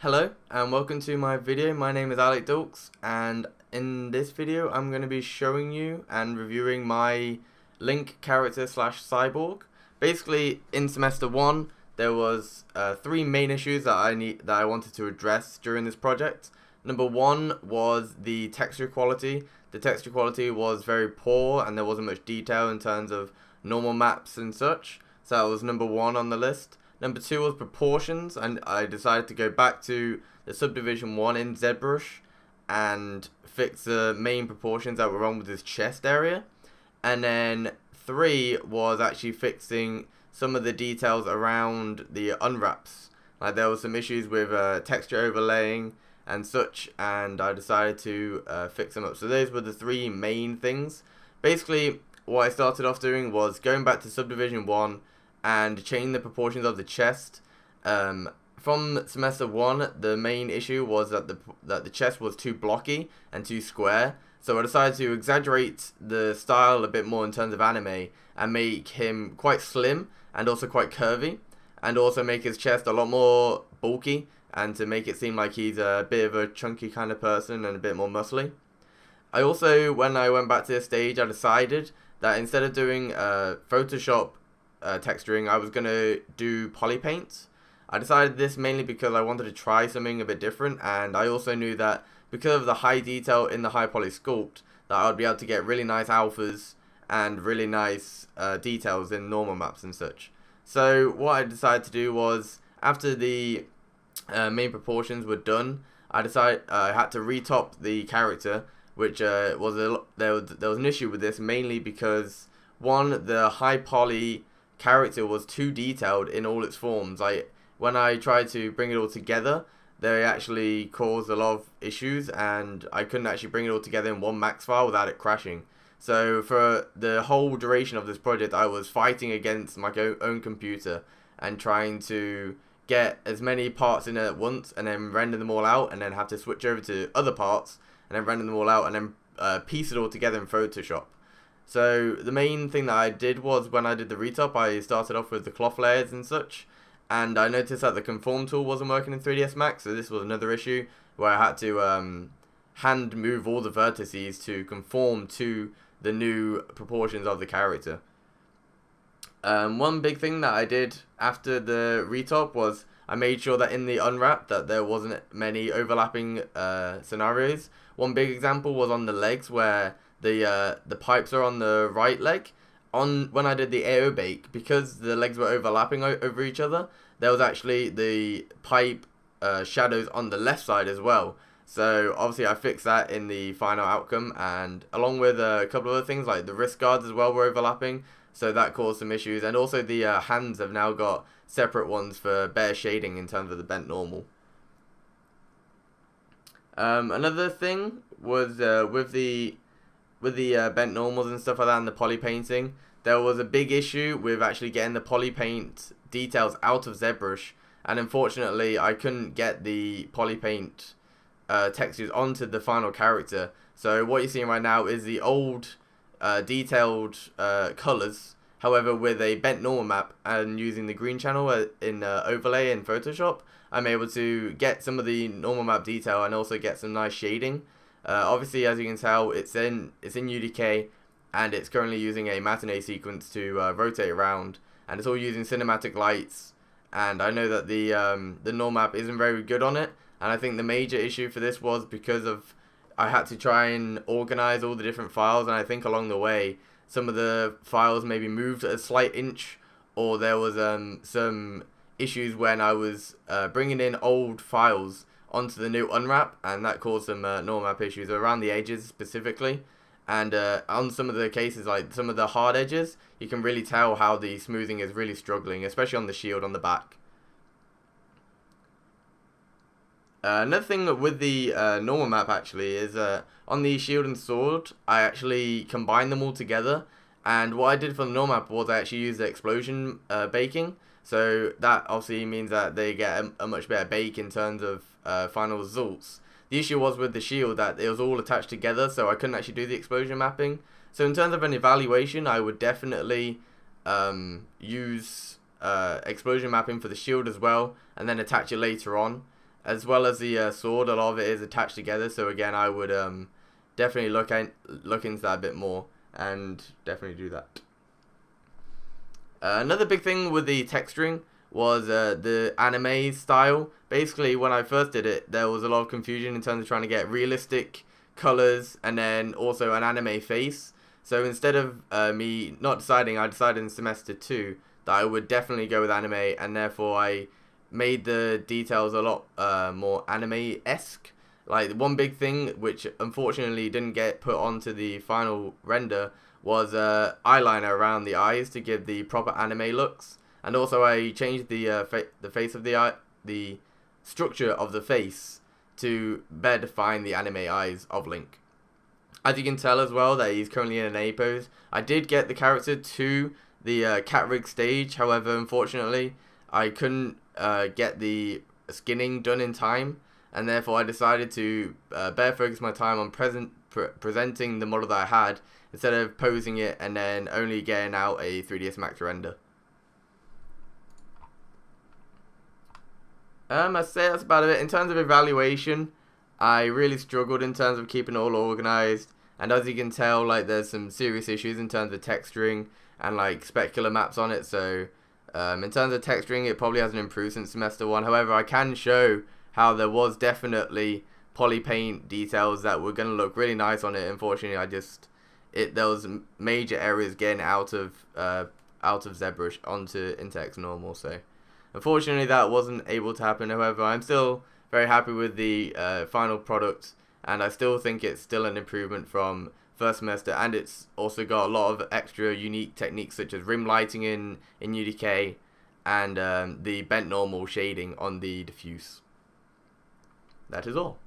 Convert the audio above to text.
Hello and welcome to my video. My name is Alec Dulks, and in this video I'm going to be showing you and reviewing my Link character slash cyborg. Basically, in semester 1 there was three main issues that I wanted to address during this project. Number 1 was the texture quality. The texture quality was very poor and there wasn't much detail in terms of normal maps and such. So that was number 1 on the list. Number 2 was proportions, and I decided to go back to the subdivision 1 in ZBrush and fix the main proportions that were wrong with his chest area. And then 3 was actually fixing some of the details around the unwraps. Like there was some issues with texture overlaying and such, and I decided to fix them up. So those were the three main things. Basically, what I started off doing was going back to subdivision 1 and change the proportions of the chest. From semester 1, the main issue was that the chest was too blocky and too square. So I decided to exaggerate the style a bit more in terms of anime and make him quite slim and also quite curvy, and also make his chest a lot more bulky and to make it seem like he's a bit of a chunky kind of person and a bit more muscly. I also, when I went back to this stage, I decided that instead of doing Photoshop texturing, I was going to do poly paint. I decided this mainly because I wanted to try something a bit different, and I also knew that because of the high detail in the high poly sculpt, that I would be able to get really nice alphas and really nice details in normal maps and such. So what I decided to do was, after the main proportions were done, I decided I had to retop the character, which there was an issue with this, mainly because one, the high poly character was too detailed in all its forms. When I tried to bring it all together, they actually caused a lot of issues, and I couldn't actually bring it all together in one max file without it crashing. So for the whole duration of this project, I was fighting against my own computer and trying to get as many parts in at once and then render them all out, and then have to switch over to other parts and then render them all out and then piece it all together in Photoshop. So the main thing that I did was, when I did the retop, I started off with the cloth layers and such, and I noticed that the conform tool wasn't working in 3ds Max, so this was another issue where I had to hand move all the vertices to conform to the new proportions of the character. One big thing that I did after the retop was I made sure that in the unwrap that there wasn't many overlapping scenarios. One big example was on the legs, where the pipes are on the right leg. When I did the AO bake, because the legs were overlapping over each other, there was actually the pipe shadows on the left side as well. So obviously I fixed that in the final outcome, and along with a couple of other things like the wrist guards as well were overlapping, so that caused some issues. And also the hands have now got separate ones for better shading in terms of the bent normal. Another thing was with the bent normals and stuff like that and the poly painting, there was a big issue with actually getting the poly paint details out of ZBrush, and unfortunately I couldn't get the poly paint textures onto the final character. So what you're seeing right now is the old detailed colors, however with a bent normal map, and using the green channel in overlay in Photoshop, I'm able to get some of the normal map detail and also get some nice shading. Obviously, as you can tell, it's in UDK, and it's currently using a matinee sequence to rotate around, and it's all using cinematic lights. And I know that the normal map isn't very good on it, and I think the major issue for this was because of I had to try and organize all the different files, and I think along the way some of the files maybe moved a slight inch, or there was some issues when I was bringing in old files onto the new unwrap, and that caused some normal map issues around the edges specifically. And on some of the cases, like some of the hard edges, you can really tell how the smoothing is really struggling, especially on the shield on the back. Another thing with the normal map actually is on the shield and sword, I actually combined them all together, and what I did for the normal map was I actually used the explosion baking. So that obviously means that they get a much better bake in terms of final results. The issue was with the shield that it was all attached together, so I couldn't actually do the explosion mapping. So in terms of an evaluation, I would definitely use explosion mapping for the shield as well, and then attach it later on. as well as the sword, a lot of it is attached together. So again, I would definitely look into that a bit more, and definitely do that. Another big thing with the texturing was the anime style. Basically, when I first did it, there was a lot of confusion in terms of trying to get realistic colors and then also an anime face. So instead of me not deciding, I decided in semester 2 that I would definitely go with anime, and therefore I made the details a lot more anime-esque. Like, one big thing which unfortunately didn't get put onto the final render was eyeliner around the eyes to give the proper anime looks, and also I changed the face of the structure of the face to better define the anime eyes of Link. As you can tell as well that he's currently in an A pose. I did get the character to the cat rig stage, however unfortunately I couldn't get the skinning done in time, and therefore I decided to better focus my time on presenting the model that I had, instead of posing it and then only getting out a 3ds Max render. I'd say that's about it. In terms of evaluation, I really struggled in terms of keeping it all organized, and as you can tell, like, there's some serious issues in terms of texturing and like specular maps on it. So in terms of texturing, it probably hasn't improved since semester 1. However, I can show how there was definitely poly paint details that were going to look really nice on it. Unfortunately, there was major errors getting out of ZBrush onto Intex Normal. So unfortunately, that wasn't able to happen. However, I'm still very happy with the final product, and I still think it's still an improvement from first semester, and it's also got a lot of extra unique techniques such as rim lighting in UDK, and the bent normal shading on the diffuse. That is all.